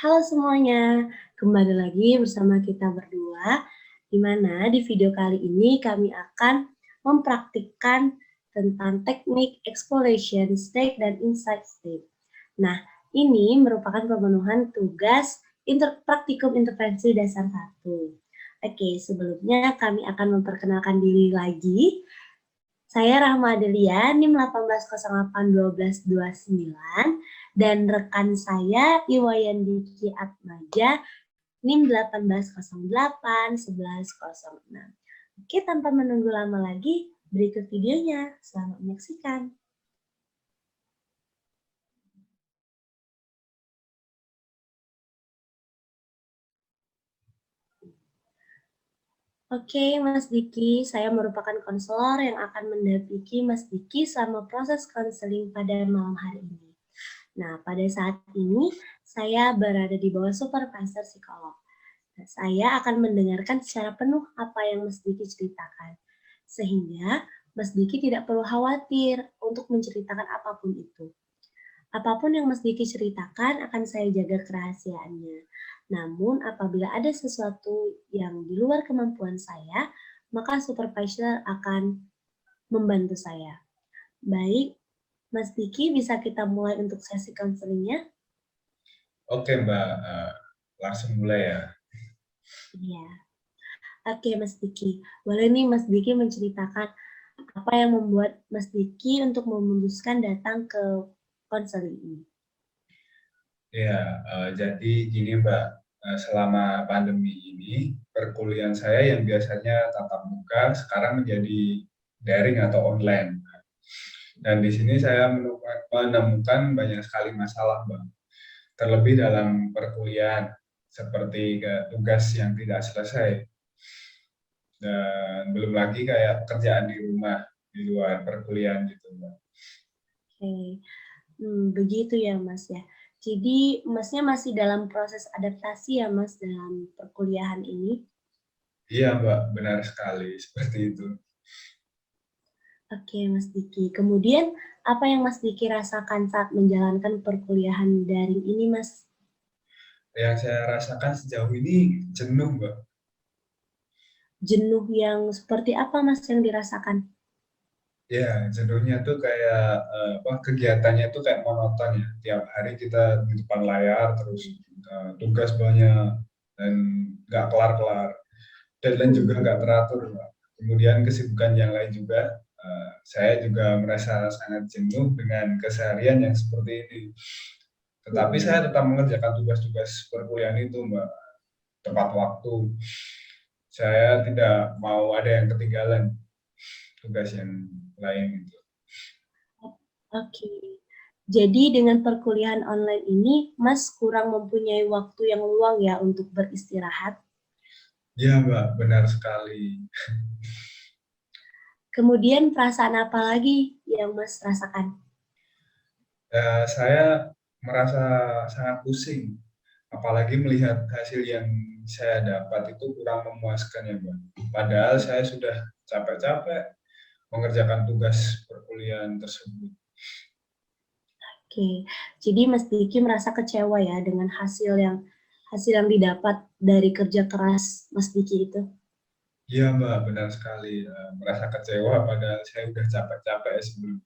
Halo semuanya, kembali lagi bersama kita berdua, di mana di video kali ini kami akan mempraktikkan tentang teknik exploration state dan insight state. Nah, ini merupakan pemenuhan tugas praktikum intervensi dasar 1. Oke, sebelumnya kami akan memperkenalkan diri lagi. Saya Rahma Adelia, NIM 18081229, dan rekan saya Iwayan Diki Atmaja, NIM 18081106. Oke, tanpa menunggu lama lagi, berikut videonya. Selamat menyaksikan. Oke, Mas Diki, saya merupakan konselor yang akan mendampingi Mas Diki selama proses konseling pada malam hari ini. Nah, pada saat ini saya berada di bawah supervisor psikolog. Saya akan mendengarkan secara penuh apa yang Mas Diki ceritakan. Sehingga Mas Diki tidak perlu khawatir untuk menceritakan apapun itu. Apapun yang Mas Diki ceritakan akan saya jaga kerahasiaannya. Namun apabila ada sesuatu yang di luar kemampuan saya, maka supervisor akan membantu saya. Baik, Mas Diki, bisa kita mulai untuk sesi konselingnya? Oke Mbak, langsung mulai ya. Iya. Oke Mas Diki, boleh nih Mas Diki menceritakan apa yang membuat Mas Diki untuk memutuskan datang ke konseling ini? Ya, jadi gini Mbak, selama pandemi ini perkuliahan saya yang biasanya tatap muka sekarang menjadi daring atau online. Dan di sini saya menemukan banyak sekali masalah Mbak, terlebih dalam perkuliahan seperti tugas yang tidak selesai dan belum lagi kayak pekerjaan di rumah di luar perkuliahan gitu Mbak. Oke, begitu ya Mas ya. Jadi Masnya masih dalam proses adaptasi ya Mas dalam perkuliahan ini? Iya Mbak, benar sekali seperti itu. Oke Mas Diki, kemudian apa yang Mas Diki rasakan saat menjalankan perkuliahan daring ini Mas? Yang saya rasakan sejauh ini jenuh Mbak. Jenuh yang seperti apa Mas yang dirasakan? Ya, jenuhnya tuh kayak kegiatannya tuh kayak monoton ya. Tiap hari kita di depan layar terus tugas banyak dan nggak kelar-kelar. Deadline juga nggak teratur, Mbak. Kemudian kesibukan yang lain juga, saya juga merasa sangat jenuh dengan keseharian yang seperti ini. Tetapi saya tetap mengerjakan tugas-tugas perkuliahan itu, Mbak, tepat waktu. Saya tidak mau ada yang ketinggalan tugas yang lain gitu. Oke. Jadi dengan perkuliahan online ini, Mas kurang mempunyai waktu yang luang ya untuk beristirahat. Iya, Mbak, benar sekali. Kemudian perasaan apa lagi yang Mas rasakan? Saya merasa sangat pusing, apalagi melihat hasil yang saya dapat itu kurang memuaskan ya, Mbak. Padahal saya sudah capek-capek mengerjakan tugas perkuliahan tersebut. Oke, jadi Mas Diki merasa kecewa ya dengan hasil yang didapat dari kerja keras Mas Diki itu. Iya, Mbak, benar sekali. Merasa kecewa padahal saya udah capek-capek sebelum.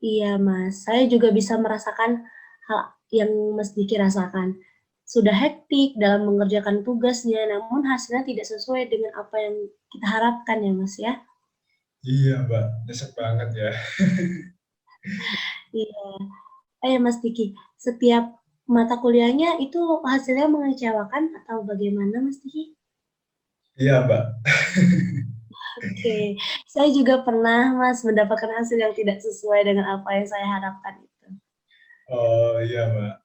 Iya Mas, saya juga bisa merasakan hal yang Mas Diki rasakan. Sudah hektik dalam mengerjakan tugasnya, namun hasilnya tidak sesuai dengan apa yang kita harapkan ya Mas ya. Iya, Mbak, nyesek banget ya. Iya. Mas Diki, setiap mata kuliahnya itu hasilnya mengecewakan atau bagaimana Mas Diki? Iya, Mbak. Oke, saya juga pernah Mas mendapatkan hasil yang tidak sesuai dengan apa yang saya harapkan itu. Oh, iya, Mbak.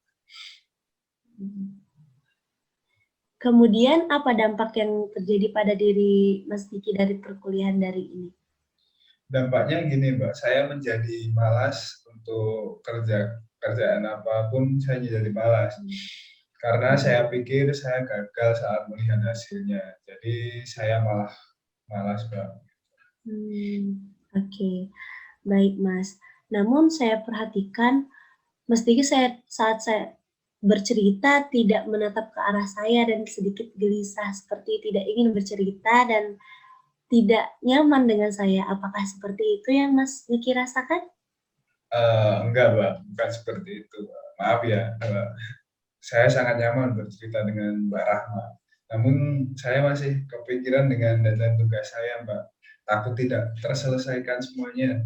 Kemudian apa dampak yang terjadi pada diri Mas Diki dari perkuliahan dari ini? Dampaknya gini, Mbak, saya menjadi malas untuk kerjaan apapun, saya jadi malas. Karena saya pikir saya gagal saat melihat hasilnya. Jadi saya malah malas, Mbak. Oke, baik Mas. Namun saya perhatikan Mas Diki saat saya bercerita tidak menatap ke arah saya dan sedikit gelisah seperti tidak ingin bercerita dan tidak nyaman dengan saya. Apakah seperti itu yang Mas Diki rasakan? Enggak, Mbak, bukan seperti itu. Maaf ya, saya sangat nyaman bercerita dengan Mbak Rahma. Namun saya masih kepikiran dengan deadline tugas saya, Mbak. Takut tidak terselesaikan semuanya.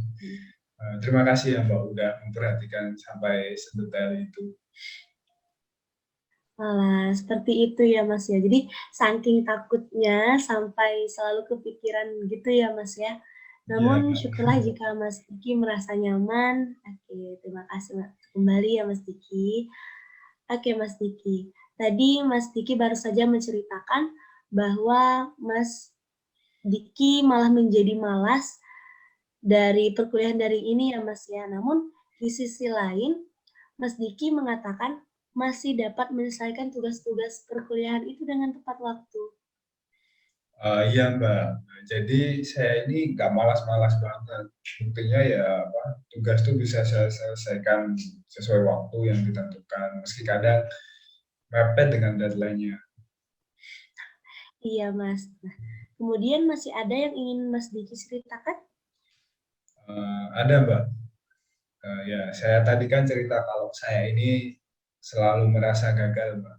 Terima kasih ya, Mbak, udah memperhatikan sampai sedetail itu. Malah seperti itu ya Mas ya. Jadi saking takutnya sampai selalu kepikiran gitu ya Mas ya. Ya, Namun syukurlah jika Mas Diki merasa nyaman. Oke, terima kasih kembali ya Mas Diki. Oke Mas Diki, tadi Mas Diki baru saja menceritakan bahwa Mas Diki malah menjadi malas dari perkuliahan daring ini ya Mas ya. Namun di sisi lain, Mas Diki mengatakan masih dapat menyelesaikan tugas-tugas perkuliahan itu dengan tepat waktu. iya, Mbak. Jadi saya ini nggak malas-malas banget. Buktinya ya apa, tugas tuh bisa saya selesaikan sesuai waktu yang ditentukan. Meski kadang mepet dengan deadline-nya. Iya Mas. Nah, kemudian masih ada yang ingin Mas Diki ceritakan? Ada, Mbak. Ya, saya tadi kan cerita kalau saya ini selalu merasa gagal, Mbak.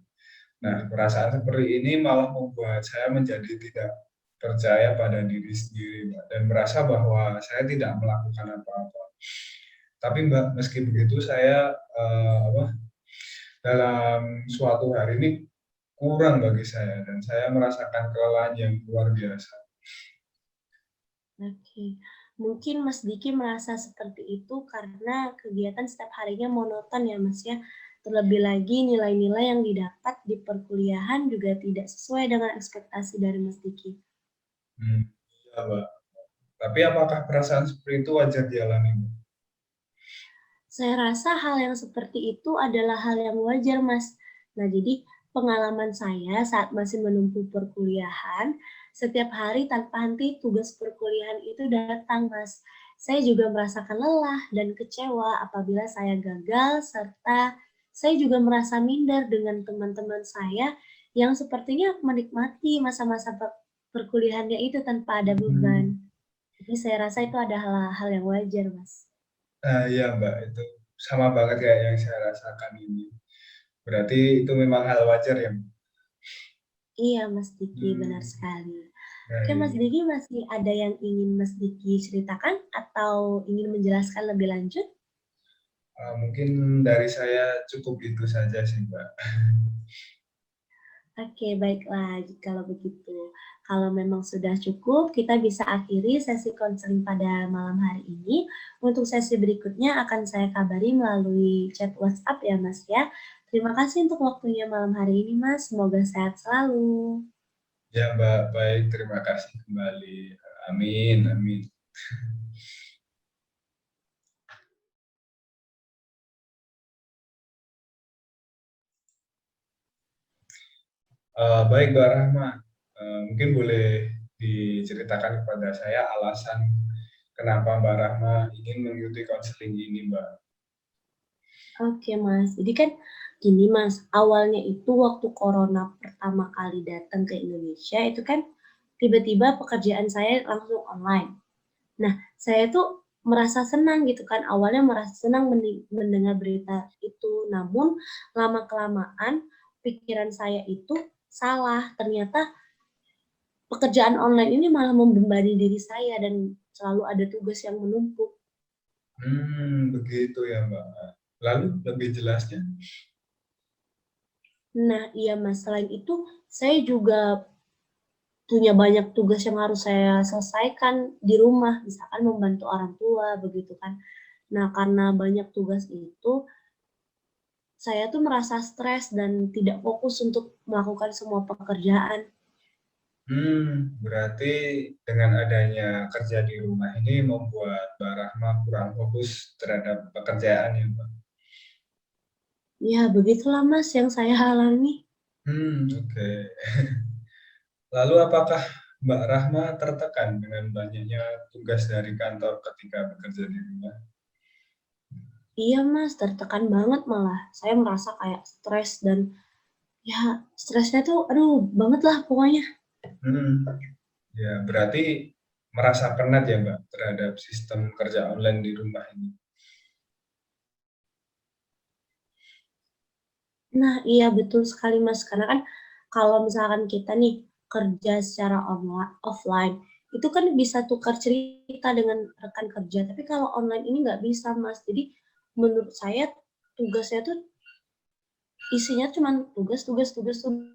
Nah, perasaan seperti ini malah membuat saya menjadi tidak percaya pada diri sendiri, Mbak, dan merasa bahwa saya tidak melakukan apa-apa. Tapi, Mbak, meski begitu saya dalam suatu hari ini kurang bagi saya dan saya merasakan kelelahan yang luar biasa. Oke, mungkin Mas Diki merasa seperti itu karena kegiatan setiap harinya monoton ya Mas ya. Terlebih lagi nilai-nilai yang didapat di perkuliahan juga tidak sesuai dengan ekspektasi dari Mas Diki. Iya, Mbak. Tapi apakah perasaan seperti itu wajar dialami, Mbak? Saya rasa hal yang seperti itu adalah hal yang wajar, Mas. Nah, jadi pengalaman saya saat masih menempuh perkuliahan, setiap hari tanpa henti tugas perkuliahan itu datang, Mas. Saya juga merasakan lelah dan kecewa apabila saya gagal, serta saya juga merasa minder dengan teman-teman saya yang sepertinya menikmati masa-masa perkuliahannya itu tanpa ada beban. Hmm. Jadi saya rasa itu adalah hal yang wajar, Mas. Iya, Mbak, itu sama banget kayak yang saya rasakan ini. Berarti itu memang hal wajar ya, Mbak? Iya, Mas Diki, benar Hmm, sekali. Oke, Mas baik. Diki masih ada yang ingin Mas Diki ceritakan atau ingin menjelaskan lebih lanjut? Mungkin dari saya cukup itu saja sih, Mbak. Oke, baiklah kalau begitu. Kalau memang sudah cukup, kita bisa akhiri sesi konseling pada malam hari ini. Untuk sesi berikutnya akan saya kabari melalui chat WhatsApp ya, Mas ya. Terima kasih untuk waktunya malam hari ini, Mas. Semoga sehat selalu. Ya, Mbak, baik. Terima kasih kembali. Amin, amin. Baik, Mbak Rahma. Mungkin boleh diceritakan kepada saya alasan kenapa Mbak Rahma ingin mengikuti konseling ini, Mbak. Oke Mas, jadi kan gini Mas, awalnya itu waktu corona pertama kali datang ke Indonesia itu kan tiba-tiba pekerjaan saya langsung online. Nah, saya tuh merasa senang gitu kan, awalnya merasa senang mendengar berita itu, namun lama-kelamaan pikiran saya itu salah, ternyata pekerjaan online ini malah membebani diri saya dan selalu ada tugas yang menumpuk. Begitu ya, Mbak. Lalu lebih jelasnya? Nah, iya Mas, selain itu saya juga punya banyak tugas yang harus saya selesaikan di rumah, misalkan membantu orang tua begitu kan. Nah, karena banyak tugas itu, saya tuh merasa stres dan tidak fokus untuk melakukan semua pekerjaan. Berarti dengan adanya kerja di rumah ini membuat Mbak Rahma kurang fokus terhadap pekerjaan ya, Mbak? Ya, begitulah Mas yang saya alami. Oke. Lalu apakah Mbak Rahma tertekan dengan banyaknya tugas dari kantor ketika bekerja di rumah? Iya Mas, tertekan banget malah. Saya merasa kayak stres dan ya stresnya tuh aduh banget lah pokoknya. Hmm, ya berarti merasa penat ya Mbak terhadap sistem kerja online di rumah ini. Nah, iya betul sekali Mas. Karena kan kalau misalkan kita nih kerja secara offline, itu kan bisa tukar cerita dengan rekan kerja. Tapi kalau online ini nggak bisa Mas. Jadi menurut saya tugasnya tuh isinya cuma tugas, tugas, tugas, tugas.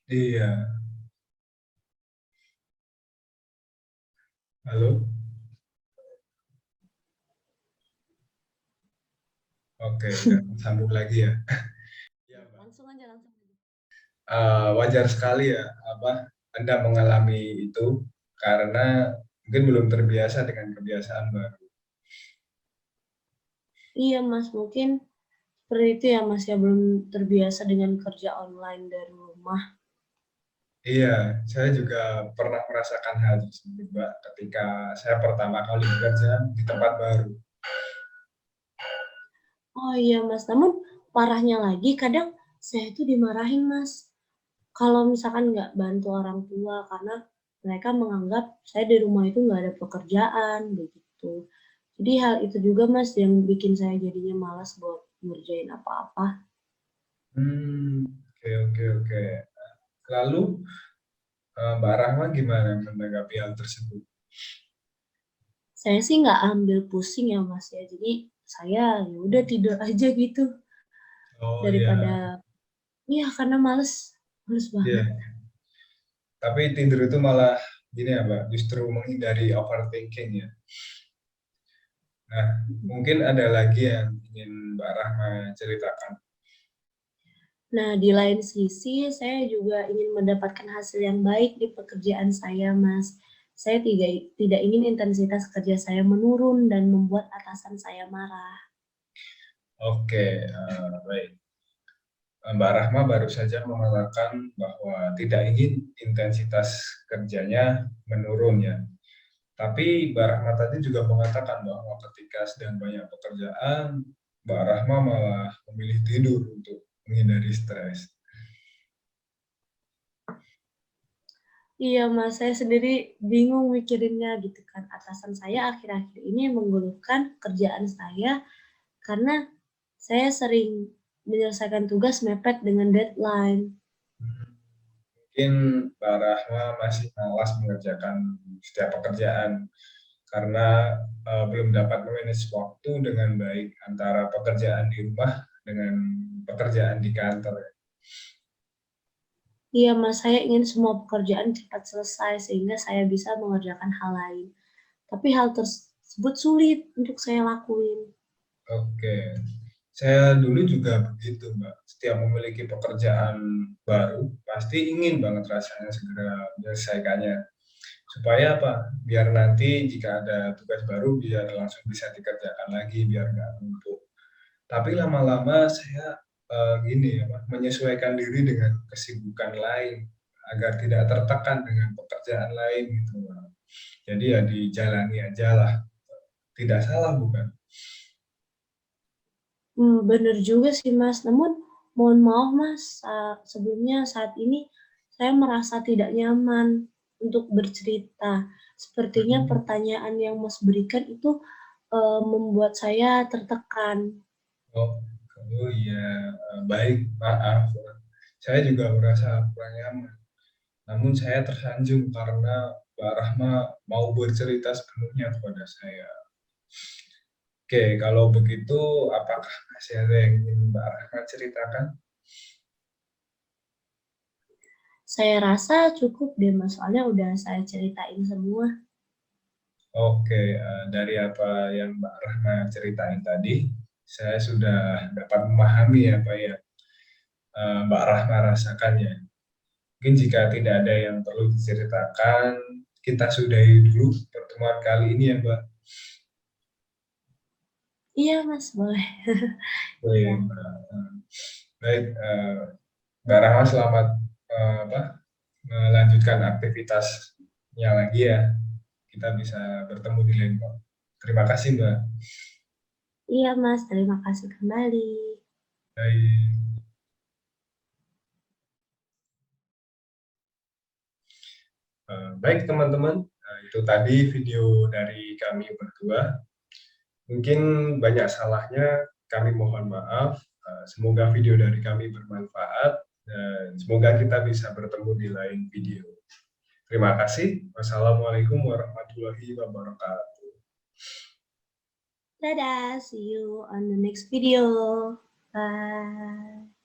Iya, halo, oke, udah sambung lagi ya. Iya Mbak. Langsung aja, langsung aja. Wajar sekali ya apa Anda mengalami itu karena mungkin belum terbiasa dengan kebiasaan baru. Iya Mas, mungkin seperti itu ya Mas ya, belum terbiasa dengan kerja online dari rumah. Iya, saya juga pernah merasakan hal tersebut, Mbak, ketika saya pertama kali bekerja di tempat baru. Oh iya Mas, namun parahnya lagi kadang saya itu dimarahin Mas. Kalau misalkan nggak bantu orang tua karena mereka menganggap saya di rumah itu nggak ada pekerjaan begitu. Jadi hal itu juga Mas yang bikin saya jadinya malas buat ngerjain apa-apa. Oke, oke, oke. Lalu Mbak Rahma gimana menanggapi hal tersebut? Saya sih nggak ambil pusing ya Mas ya. Jadi saya ya udah tidur aja gitu Oh ya, daripada iya karena males, males banget. iya. Tapi tidur itu malah gini ya, Mbak, justru menghindari overthinking ya. Nah, mungkin ada lagi yang ingin Mbak Rahma ceritakan. Nah, di lain sisi, saya juga ingin mendapatkan hasil yang baik di pekerjaan saya, Mas. Saya tidak ingin intensitas kerja saya menurun dan membuat atasan saya marah. Oke, baik. Mbak Rahma baru saja mengatakan bahwa tidak ingin intensitas kerjanya menurun ya. Tapi Mbak Rahma tadi juga mengatakan bahwa ketika sedang banyak pekerjaan, Mbak Rahma malah memilih tidur untuk menghindari stres. Iya, Mas, saya sendiri bingung mikirinnya gitu kan. Atasan saya akhir-akhir ini mengeluhkan kerjaan saya karena saya sering menyelesaikan tugas mepet dengan deadline. Mungkin Mbak Rahma masih malas mengerjakan setiap pekerjaan karena belum dapat memanage waktu dengan baik antara pekerjaan di rumah dengan pekerjaan di kantor. Iya, Mas, saya ingin semua pekerjaan cepat selesai sehingga saya bisa mengerjakan hal lain. Tapi hal tersebut sulit untuk saya lakuin. Oke, saya dulu juga begitu, Mbak. Setiap memiliki pekerjaan baru, pasti ingin banget rasanya segera menyelesaikannya. Supaya apa? Biar nanti jika ada tugas baru, biar langsung bisa dikerjakan lagi, biar nggak numpuk. Tapi lama-lama saya gini ya, Pak, menyesuaikan diri dengan kesibukan lain agar tidak tertekan dengan pekerjaan lain gitu, Pak. Jadi ya dijalani aja lah. Tidak salah bukan? Bener juga sih Mas, namun mohon maaf Mas, sebelumnya saat ini saya merasa tidak nyaman untuk bercerita. Sepertinya Hmm. pertanyaan yang Mas berikan itu, membuat saya tertekan. Oh, oh iya, baik, maaf. Saya juga merasa kurang nyaman. Namun saya tersanjung karena Mbak Rahma mau bercerita sepenuhnya kepada saya. Oke, kalau begitu apakah masih ada yang ingin Mbak Rahma ceritakan? Saya rasa cukup deh Mas, soalnya udah saya ceritain semua. Oke, dari apa yang Mbak Rahma ceritain tadi, saya sudah dapat memahami apa yang Mbak Rahma rasakannya. Mungkin jika tidak ada yang perlu diceritakan, kita sudahi dulu pertemuan kali ini ya, Mbak. Iya Mas, boleh. Iya. Baik, baik, Mbak Rahma selamat apa, melanjutkan aktivitasnya lagi ya. kita bisa bertemu di lain waktu. Terima kasih, Mbak. Iya, Mas. Terima kasih kembali. Baik. Baik teman-teman, itu tadi video dari kami berdua. Mungkin banyak salahnya, kami mohon maaf. Semoga video dari kami bermanfaat dan semoga kita bisa bertemu di lain video. Terima kasih. Wassalamualaikum warahmatullahi wabarakatuh. Dadah, see you on the next video. Bye.